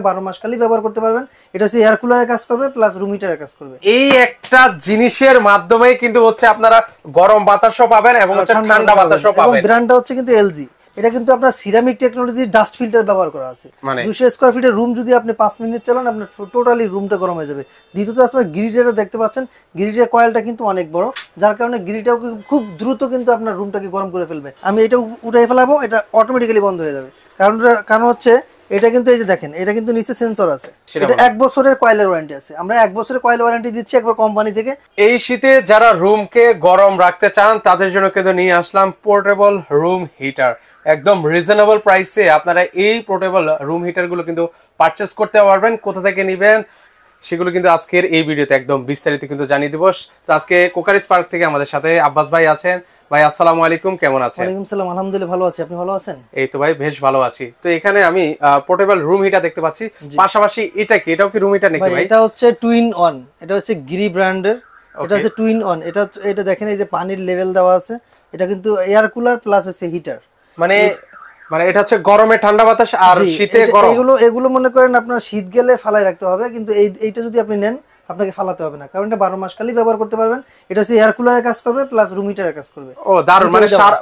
12 মাস খালি ব্যবহার করতে পারবেন। এটা হচ্ছে এয়ার কুলারের কাজ করবে প্লাস রুম হিটারের কাজ করবে। এই একটা জিনিসের মাধ্যমে কিন্তু হচ্ছে আপনারা গরম বাতাসও পাবেন এবং হচ্ছে ঠান্ডা বাতাসও পাবেন। এবং ব্র্যান্ডটা হচ্ছে কিন্তু এলজি। এটা কিন্তু আপনার সিরামিক টেকনোলজির ডাস্ট ফিল্টার ব্যবহার করা আছে। 200 স্কয়ার ফিটের রুম যদি আপনি 5 মিনিট চালান আপনার টোটালি রুমটা গরম হয়ে যাবে। দ্বিতীয়ত আপনার গ্রিডটা দেখতে পাচ্ছেন, গ্রিডের কয়েলটা কিন্তু অনেক বড়, যার কারণে গ্রিডটাও খুব দ্রুত কিন্তু আপনার রুমটাকে গরম করে ফেলবে। আমি এটা উঠাই ফেলাবো, এটা অটোমেটিক্যালি বন্ধ হয়ে যাবে। কারণ হচ্ছে এটা কিন্তু এই যে দেখেন, এটা কিন্তু নিচে সেন্সর আছে। এটা 1 বছরের কয়েলের ওয়ারেন্টি আছে। আমরা 1 বছরের কয়েল ওয়ারেন্টি দিচ্ছি একবার কোম্পানি থেকে। এই শীতে যারা রুমকে গরম রাখতে চান তাদের জন্য কিন্তু নিয়ে আসলাম পোর্টেবল রুম হিটার। একদম রিজনেবল প্রাইসে আপনারা এই পোর্টেবল রুম হিটার গুলো কিন্তু পারচেস করতে পারবেন। কোথা থেকে নেবেন সেগুলো কিন্তু আজকের এই ভিডিওতে একদম বিস্তারিত কিন্তু জানিয়ে দিব। তো আজকে কোকারিস পার্ক থেকে আমাদের সাথে আব্বাস ভাই আছেন। ভাই আসসালামু আলাইকুম, কেমন আছেন? ওয়ালাইকুম সালাম, আলহামদুলিল্লাহ ভালো আছি, আপনি ভালো আছেন? এই তো ভাই বেশ ভালো আছি। তো এখানে আমি পোর্টেবল রুম হিটার দেখতে পাচ্ছি, পাশাপাশি এটাও কি রুম হিটার নাকি ভাই? এটা হচ্ছে টুইন অন, এটা হচ্ছে গিরি ব্র্যান্ডের। এটা হচ্ছে টুইন অন। এটা দেখেন এই যে পানির লেভেল দেওয়া আছে। এটা কিন্তু এয়ার কুলার প্লাস হচ্ছে হিটার। মানে এটা হচ্ছে গরমে ঠান্ডা বাতাস আর শীতে গরম। এগুলো মনে করেন আপনার শীত গেলে ফালাই রাখতে হবে, কিন্তু এইটা যদি আপনি নেন আপনাকে ফালাতে হবে না, কারণ এটা 12 মাস খালি ব্যবহার করতে পারবেন। এটা হচ্ছে এয়ার কুলারের কাজ করবে প্লাস রুম হিটারের কাজ করবে। ও দারুণ,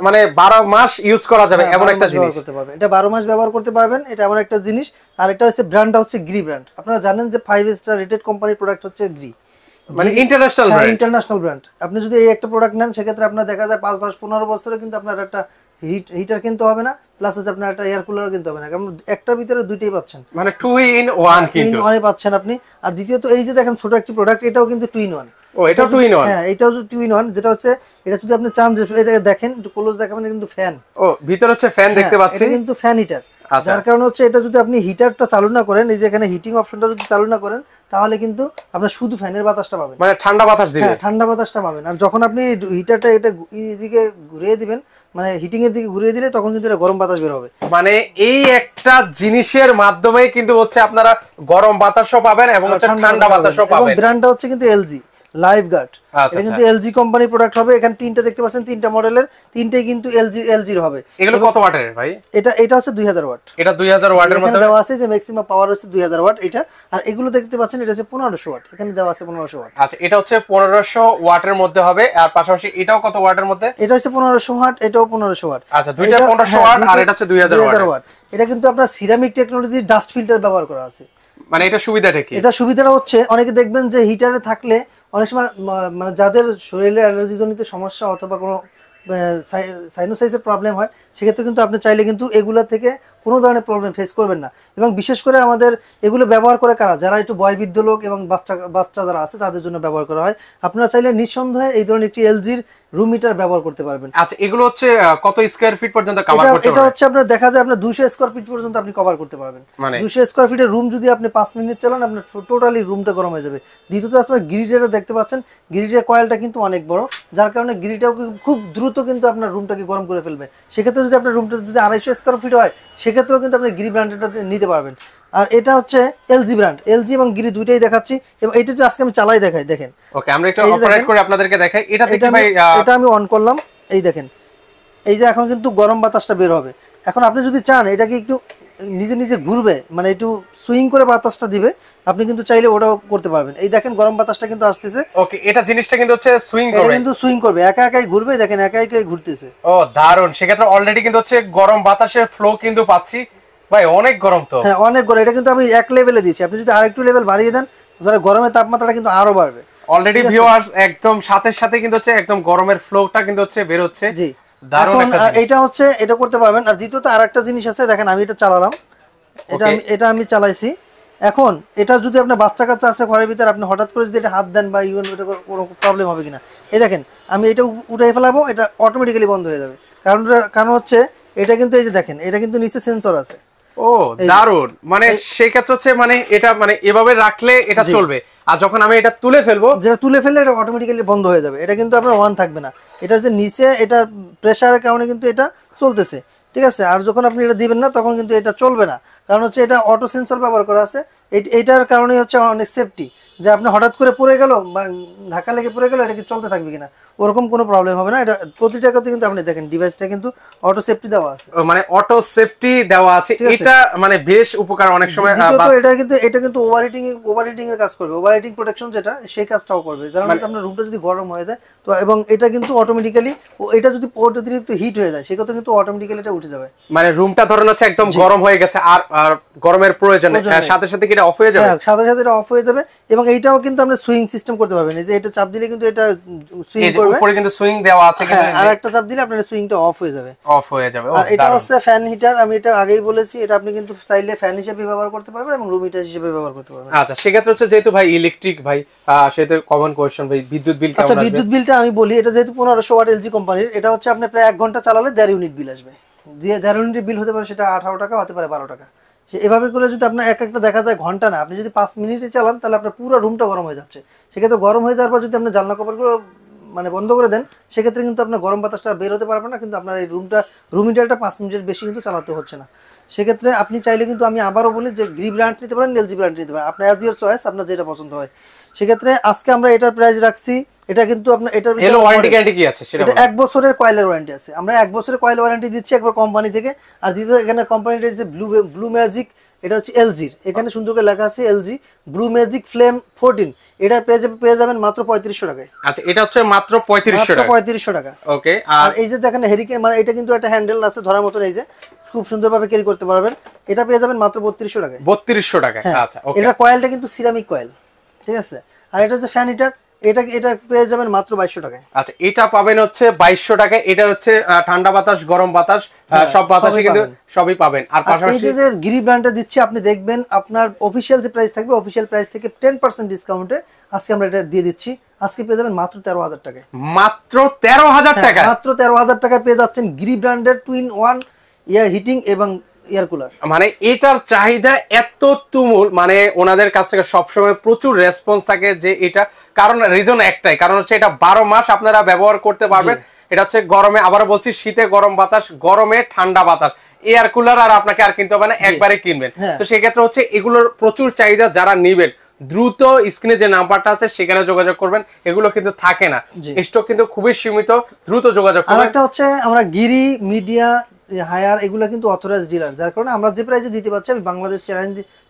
মানে 12 মাস ইউজ করা যাবে এমন একটা জিনিস করতে পারবেন। এটা 12 মাস ব্যবহার করতে পারবেন, এটা এমন একটা জিনিস। আর এটা হচ্ছে ব্র্যান্ডটা হচ্ছে গ্রি ব্র্যান্ড। আপনারা জানেন যে 5 স্টার রেটেড কোম্পানির প্রোডাক্ট হচ্ছে গ্রি, মানে ইন্টারন্যাশনাল ব্র্যান্ড। আপনি যদি এই একটা প্রোডাক্ট নেন সেক্ষেত্রে আপনার দেখা যায় 5 10 15 বছরে কিন্তু আপনার একটা হিটার কিনতে হবে না, প্লাস হচ্ছে আপনার একটা এয়ার কুলার কিনতে হবে না, কারণ একটার ভিতরে দুইটাই পাচ্ছেন, মানে 2 in 1 কিন্তু পাচ্ছেন আপনি। আর দ্বিতীয়ত এই যে দেখেন ছোট একটা প্রোডাক্ট, এটাও কিন্তু 2 in 1। ও এটাও 2 in 1? হ্যাঁ এটাও 2 in 1, যেটা হচ্ছে এটা যদি আপনি চান যে এটা দেখেন একটু ক্লোজ দেখাবেন, কিন্তু ফ্যান। ও ভিতরে হচ্ছে ফ্যান দেখতে পাচ্ছি, এটা কিন্তু ফ্যান হিটার। যার কারণে হচ্ছে এটা যদি আপনি হিটারটা চালু না করেন, এই যে এখানে হিটিং অপশনটা যদি চালু না করেন, তাহলে কিন্তু আপনার শুধু ফ্যানের বাতাসটা পাবেন, মানে ঠান্ডা বাতাস দিবে। হ্যাঁ ঠান্ডা বাতাসটা পাবেন। আর যখন আপনি হিটারটা এটা এদিকে ঘুরিয়ে দিবেন, মানে হিটিং এর দিকে ঘুরিয়ে দিলে তখন কিন্তু এটা গরম বাতাস বের হবে। মানে এই একটা জিনিসের মাধ্যমে কিন্তু হচ্ছে আপনারা গরম বাতাসও পাবেন এবং হচ্ছে ঠান্ডা বাতাসও পাবেন। এবং ব্র্যান্ডটা হচ্ছে কিন্তু এলজি লাইফ গার্ড। এটা কিন্তু এলজি কোম্পানির প্রোডাক্ট হবে। এখানে তিনটা দেখতে পাচ্ছেন, তিনটা মডেলের, তিনটাই কিন্তু এলজির হবে। এগুলো কত ওয়াটের ভাই? এটা হচ্ছে 2000 ওয়াট। এটা 2000 ওয়াটের মধ্যে দেওয়া আছে যে ম্যাক্সিমাম পাওয়ার হচ্ছে 2000 ওয়াট এটা। আর এগুলো দেখতে পাচ্ছেন এটা হচ্ছে 1500 ওয়াট, এখানে দেওয়া আছে 1500 ওয়াট। আচ্ছা এটা হচ্ছে 1500 ওয়াটের মধ্যে হবে। আর পাশাপাশি এটাও কত ওয়াটের মধ্যে? এটা হচ্ছে 1500 ওয়াট, এটাও 1500 ওয়াট। আচ্ছা দুইটা 1500 ওয়াট আর এটা হচ্ছে 2000 ওয়াট। এটা কিন্তু আপনার সিরামিক টেকনোলজির ডাস্ট ফিল্টার ব্যবহার করা আছে। মানে এটা সুবিধাটা কি? এটা সুবিধাটা হচ্ছে অনেকে দেখবেন যে হিটারে থাকলে অনেক সময় মানে যাদের শরীরে অ্যালার্জি জনিত সমস্যা অথবা কোনো সাইনোসাইটিসের প্রবলেম হয়, সেক্ষেত্রে কিন্তু আপনি চাইলে কিন্তু এগুলা থেকে কোনো ধরনের প্রবলেম ফেস করবেন না। এবং বিশেষ করে আমাদের এগুলো ব্যবহার করে কারা, যারা একটু বয়বৃদ্ধ লোক এবং বাচ্চা যারা আছে তাদের জন্য ব্যবহার করা হয়। আপনারা চাইলে নিঃসন্দেহে এই ধরনের একটি এলজির রুম হিটার ব্যবহার করতে পারবেন। আচ্ছা এগুলো হচ্ছে কত স্কয়ার ফিট পর্যন্ত কভার করতে পারবেন? এটা হচ্ছে আপনার দেখা যায় আপনার 200 স্কয়ার ফিট পর্যন্ত আপনি কভার করতে পারবেন। 200 স্কয়ার ফিটের রুম যদি আপনি 5 মিনিট চালান আপনার টোটালি রুমটা গরম হয়ে যাবে। দ্বিতীয়ত আপনার গ্রিডটা দেখতে পাচ্ছেন, গ্রিডের কয়েলটা কিন্তু অনেক বড়, যার কারণে গ্রিডটাও খুব দ্রুত কিন্তু আপনার রুমটাকে গরম করে ফেলবে। সেক্ষেত্রে যদি আপনার রুমটা যদি 250 স্কয়ার ফিট হয়, সেক্ষেত্রেও কিন্তু আপনি গ্রি ব্র্যান্ডটা নিতে পারবেন। আর এটা হচ্ছে এলজি ব্র্যান্ড, এলজি এবং গ্রি দুইটাই দেখাচ্ছি। এবং এটা যদি আজকে আমি চালাই দেখাই, দেখেন। ওকে আমরা একটু অপারেট করে আপনাদেরকে দেখাই। এটা দেখি ভাই, এটা আমি অন করলাম, এই দেখেন, এই যে এখন কিন্তু গরম বাতাসটা বের হবে। এখন আপনি যদি চান এটাকে একটু নিজে নিজে ঘুরবে, মানে একটু সুইং করে বাতাসটা দিবে, আপনি কিন্তু চাইলে ওটাও করতে পারবেন। এই দেখেন গরম বাতাসটা কিন্তু আসতেছে। ওকে এটা জিনিসটা কিন্তু হচ্ছে সুইং করবে, এটা কিন্তু সুইং করবে, একা একাই ঘুরবে, দেখেন একা একাই ঘুরতেছে। ও দারুন। সেক্ষেত্রে অলরেডি কিন্তু হচ্ছে গরম বাতাসের ফ্লো কিন্তু পাচ্ছি। ভাই অনেক গরম তো। হ্যাঁ অনেক গরম। এটা কিন্তু আমি এক লেভেলে দিচ্ছি, আপনি যদি আরেকটু লেভেল বাড়িয়ে দেন তাহলে গরমের তাপমাত্রাটা কিন্তু আরো বাড়বে। অলরেডি ভিউয়ার্স একদম সাথে সাথে কিন্তু হচ্ছে একদম গরমের ফ্লোটা কিন্তু হচ্ছে বের হচ্ছে। জি দারুণ একটা জিনিস। এটা হচ্ছে এটা করতে পারবেন। আর দ্বিতীয়ত আরেকটা জিনিস আছে, দেখেন আমি এটা চালালাম, এটা আমি চালাইছি। এখন এটা যদি আপনার বাচ্চা কাচ্চা আছে ঘরের ভিতরে, আপনি হঠাৎ করে যদি এটা হাত দেন বা ইভেন এটা কোনো প্রবলেম হবে কিনা। এই দেখেন আমি এটা উঠাই ফেলাবো, এটা অটোমেটিক্যালি বন্ধ হয়ে যাবে। কারণ হচ্ছে এটা কিন্তু এই যে দেখেন, এটা কিন্তু নিচে সেন্সর আছে। ও দারুন। মানে সেই ক্ষেত্রে হচ্ছে মানে এটা মানে এভাবে রাখলে এটা চলবে, আর যখন আমি এটা তুলে ফেলবো, যেটা তুলে ফেললে এটা অটোমেটিক্যালি বন্ধ হয়ে যাবে। এটা কিন্তু আপনার অন থাকবে না, এটা হচ্ছে নিচে, এটা প্রেসারের কারণে কিন্তু এটা চলতেছে, ঠিক আছে। আর যখন আপনি এটা দিবেন না তখন কিন্তু এটা চলবে না, কারণ হচ্ছে এটা অটো সেন্সর ব্যবহার করা আছে। এইটার কারণে হচ্ছে অনেক সেফটি, যে আপনি হঠাৎ করে পড়ে গেল বা ধাক্কা লেগে পড়ে গেল, এটা কি চলতে থাকবে কিনা ওরকম কোনো প্রবলেম হবে না। এটা প্রতিটাতে কিন্তু আপনি দেখেন ডিভাইসটা কিন্তু অটো সেফটি দেওয়া আছে, মানে অটো সেফটি দেওয়া আছে, এটা মানে বেশ উপকার অনেক সময়। এটা কিন্তু ওভারহিটিং এর কাজ করবে, ওভারহিটিং প্রোটেকশন যেটা সেই কাজটাও করবে, যার মানে আপনার রুমটা যদি গরম হয়ে যায় তো, এবং এটা কিন্তু অটোমেটিক্যালি এটা যদি অতিরিক্ত হিট হয়ে যায় সেক্ষেত্রে কিন্তু অটোমেটিক্যালি এটা উঠে যাবে। মানে রুমটা ধরেন হচ্ছে একদম গরম হয়ে গেছে আর গরমের প্রয়োজন নেই, সাথে সাথে কি এটা অফ হয়ে যাবে? হ্যাঁ, সাথে সাথে এটা অফ হয়ে যাবে। এবং এইটাও কিন্তু আপনি সুইং সিস্টেম করতে পারবেন, এই যে এটা চাপ দিলে কিন্তু এটা সুইং করবে, উপরে কিন্তু সুইং দেওয়া আছে, কিন্তু আর একটা চাপ দিলে আপনার সুইংটা অফ হয়ে যাবে। অফ হয়ে যাবে। আর এটা হচ্ছে ফ্যান হিটার, আমি এটা আগেই বলেছি, এটা আপনি কিন্তু চাইলে ফ্যান হিসেবে ব্যবহার করতে পারবেন এবং রুম হিটার হিসেবে ব্যবহার করতে পারবেন। আচ্ছা, সেক্ষেত্রে হচ্ছে যেহেতু ভাই ইলেকট্রিক ভাই, সেহেতু কমন কোয়েশ্চন ভাই, বিদ্যুৎ বিল কেমন আসবে? আচ্ছা, বিদ্যুৎ বিলটা আমি বলি, এটা যেহেতু 1500 ওয়াট এলজি কোম্পানির, এটা হচ্ছে আপনি প্রায় 1 ঘন্টা চালালে 1.5 ইউনিট বিল আসবে। যে 1.5 ইউনিট বিল হতে পারে সেটা 18 টাকা, হতে পারে 12 টাকা। এভাবে করে যদি আপনার একটা দেখা যায় ঘন্টা না, আপনি যদি 5 মিনিটে চালান তাহলে আপনার পুরো রুমটা গরম হয়ে যাচ্ছে। সেক্ষেত্রে গরম হয়ে যাওয়ার পর যদি আপনি জানলা কভারগুলো মানে বন্ধ করে দেন, সেক্ষেত্রে কিন্তু আপনার গরম বাতাসটা বের হতে পারবে না, কিন্তু আপনার এই রুম হিটারটা 5 মিনিটের বেশি কিন্তু চালাতে হচ্ছে না। সেক্ষেত্রে আপনি চাইলে কিন্তু, আমি আবারও বলি যে গ্রি ব্র্যান্ড নিতে পারেন, এলজি ব্র্যান্ড নিতে পারেন, আপনার অ্যাজ ইওর চয়েস, আপনার যেটা পছন্দ হয়। সেক্ষেত্রে আজকে আমরা এটার প্রাইস রাখছি, এটা কিন্তু আপনার এটার ওয়ারেন্টি গ্যারান্টি কি আছে সেটা? এটা 1 বছরের কয়েলের ওয়ারেন্টি আছে, আমরা 1 বছরের কয়েল ওয়ারেন্টি দিচ্ছি একবার কোম্পানি থেকে। আর দ্বিতীয় এখানে কোম্পানিটা যে ব্লু ম্যাজিক, এটা হচ্ছে এলজির, এখানে সুন্দর করে লেখা আছে এলজি ব্লু ম্যাজিক ফ্লেম 14, এটার পেয়ে যাবেন মাত্র 3500 টাকায়। আচ্ছা, এটা হচ্ছে মাত্র 3500 টাকা। ওকে। আর এই যে যেখানে হেরিকেন, মানে এটা কিন্তু একটা হ্যান্ডেল আছে ধরার মতন, এই যে খুব সুন্দরভাবে ক্যারি করতে পারবেন, এটা পেয়ে যাবেন মাত্র 3200 টাকায়। 3200 টাকায়। আচ্ছা, ওকে। এটা কয়েলটা কিন্তু সিরামিক কয়েল, ঠিক আছে। আর এটা হচ্ছে ফ্যান হিটার, এটা পেয়ে যাবেন মাত্র 2200 টাকায়। আচ্ছা, এটা পাবেন হচ্ছে 2200 টাকায়। এটা হচ্ছে ঠান্ডা বাতাস, গরম বাতাস, সব বাতাসই কিন্তু সবই পাবেন। আর পাশাপাশি এই যে গিরি ব্র্যান্ডটা দিচ্ছি, আপনি দেখবেন আপনার অফিশিয়াল যে প্রাইস থাকবে, অফিশিয়াল প্রাইস থেকে 10% ডিসকাউন্টে আজকে আমরা এটা দিয়ে দিচ্ছি। আজকে পেয়ে যাবেন মাত্র 13000 টাকায়। মাত্র 13000 টাকা? মাত্র 13000 টাকায় পেয়ে যাচ্ছেন গিরি ব্র্যান্ডের টুইন ওয়ান এয়ার হিটিং এবং এয়ার কুলার। মানে এটার চাহিদা এত তুমুল, মানে ওনাদের কাছ থেকে সবসময় প্রচুর রেসপন্স থাকে যে এটা, কারণ রিজন একটাই, কারণ হচ্ছে এটা 12 মাস আপনারা ব্যবহার করতে পারবেন। এটা হচ্ছে গরমে, আবারও বলছি, শীতে গরম বাতাস, গরমে ঠান্ডা বাতাস, এয়ার কুলার আর আপনাকে আর কিনতে হবে না, একবারে কিনবেন। তো সেক্ষেত্রে হচ্ছে এগুলোর প্রচুর চাহিদা, যারা নিবেন দ্রুত স্ক্রিনে যে নাম্বারটা আছে সেখানে যোগাযোগ করবেন, এগুলো কিন্তু থাকে না, স্টক কিন্তু খুবই সীমিত, দ্রুত যোগাযোগ করবেন। আরেকটা হচ্ছে আমরা গিরি মিডিয়া হায়ার এগুলো কিন্তু অথরাইজড ডিলার, যার কারণে আমরা যে প্রাইসে দিতে পারছি, আমি বাংলাদেশ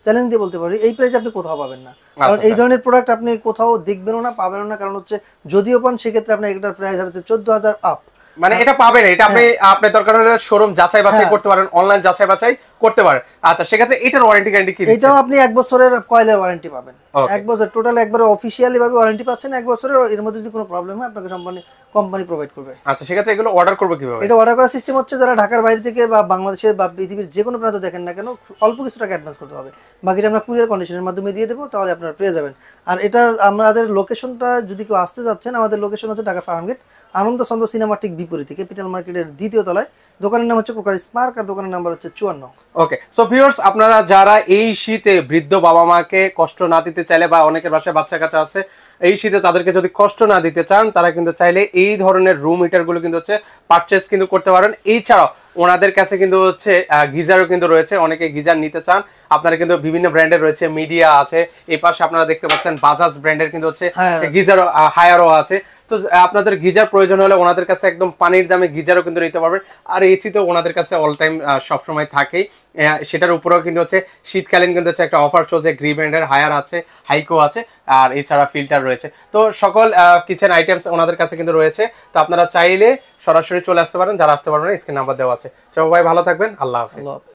চ্যালেঞ্জ দিয়ে বলতে পারি, এই প্রাইসে আপনি কোথাও পাবেন না। কারণ এই ধরনের প্রোডাক্ট আপনি কোথাও দেখবেনও না, পাবেনও না। কারণ হচ্ছে যদিও পান, সেক্ষেত্রে আপনার এটার প্রাইস হবে 14000 আপ। মানে এটা পাবেন, এটা আপনি দরকার হলে শোরুম যাচাই বাছাই করতে পারেন, অনলাইন যাচাই বাছাই করতে পারেন। আচ্ছা, সেক্ষেত্রে এটার ওয়ারেন্টি গ্যারান্টি কি দিচ্ছেন? এটাও আপনি 1 বছরের কয়েলের ওয়ারেন্টি পাবেন, 1 বছর টোটাল, একবারে অফিশিয়ালি ভাবে ওয়ারেন্টি পাচ্ছেন 1 বছরের। এর মধ্যে যদি কোনো প্রবলেম হয় আপনাকে কোম্পানি প্রোভাইড করবে। আচ্ছা, সেক্ষেত্রে এগুলো অর্ডার করবে কিভাবে? এটা অর্ডার করার সিস্টেম হচ্ছে, যারা ঢাকার বাইরে থেকে বা বাংলাদেশের বা পৃথিবীর যে কোনো প্রান্ত দেখেন না কেন, অল্প কিছু টাকা অ্যাডভান্স করতে হবে, বাকিটা আমরা কুরিয়ার কন্ডিশনের মাধ্যমে দিয়ে দেবো, তাহলে আপনারা পেয়ে যাবেন। আর এটা আমাদের লোকেশনটা, যদি কেউ আসতে যাচ্ছেন, আমাদের লোকেশন হচ্ছে ঢাকা ফার্মগেট, আনন্দ চন্দ্র সিনেমা ঠিক বিপরীতে, ক্যাপিটাল মার্কেটের 2য় তলায়। দোকানের নাম হচ্ছে ক্রোকারি স্পার্ক, আর দোকানের নাম্বার হচ্ছে 54। ওকে, সো ভিউয়ার্স, আপনারা যারা এই শীতে বৃদ্ধ বাবা মাকে কষ্ট না দিতে চাইলে, বা অনেকের বাসায় বাচ্চা কাচ্চা আছে, এই শীতে তাদেরকে যদি কষ্ট না দিতে চান, তারা কিন্তু চাইলে এই ধরনের রুম হিটারগুলো কিন্তু হচ্ছে পারচেস কিন্তু করতে পারেন। এছাড়াও ওনাদের কাছে কিন্তু হচ্ছে গিজারও কিন্তু রয়েছে, অনেকে গিজার নিতে চান, আপনারা কিন্তু বিভিন্ন ব্র্যান্ডের রয়েছে, মিডিয়া আছে, এই পাশে আপনারা দেখতে পাচ্ছেন বাজাজ ব্র্যান্ডের কিন্তু হচ্ছে গিজার, হায়ারও আছে। তো আপনাদের গিজার প্রয়োজন হলে ওনাদের কাছে একদম পানির দামে গিজারও কিন্তু নিতে পারবেন। আর এসি তো ওনাদের কাছে অল টাইম সবসময় থাকেই, সেটার উপরেও কিন্তু হচ্ছে শীতকালীন কিন্তু হচ্ছে একটা অফার চলছে, গ্রি ব্র্যান্ডের হায়ার আছে, হাইকো আছে, আর এছাড়া ফিল্টার রয়েছে। তো সকল কিচেন আইটেমস ওনাদের কাছে কিন্তু রয়েছে। তো আপনারা চাইলে সরাসরি চলে আসতে পারেন, যারা আসতে পারবেন স্ক্রিন নাম্বার দেওয়া আছে। সবাই ভালো থাকবেন, আল্লাহ হাফেজ।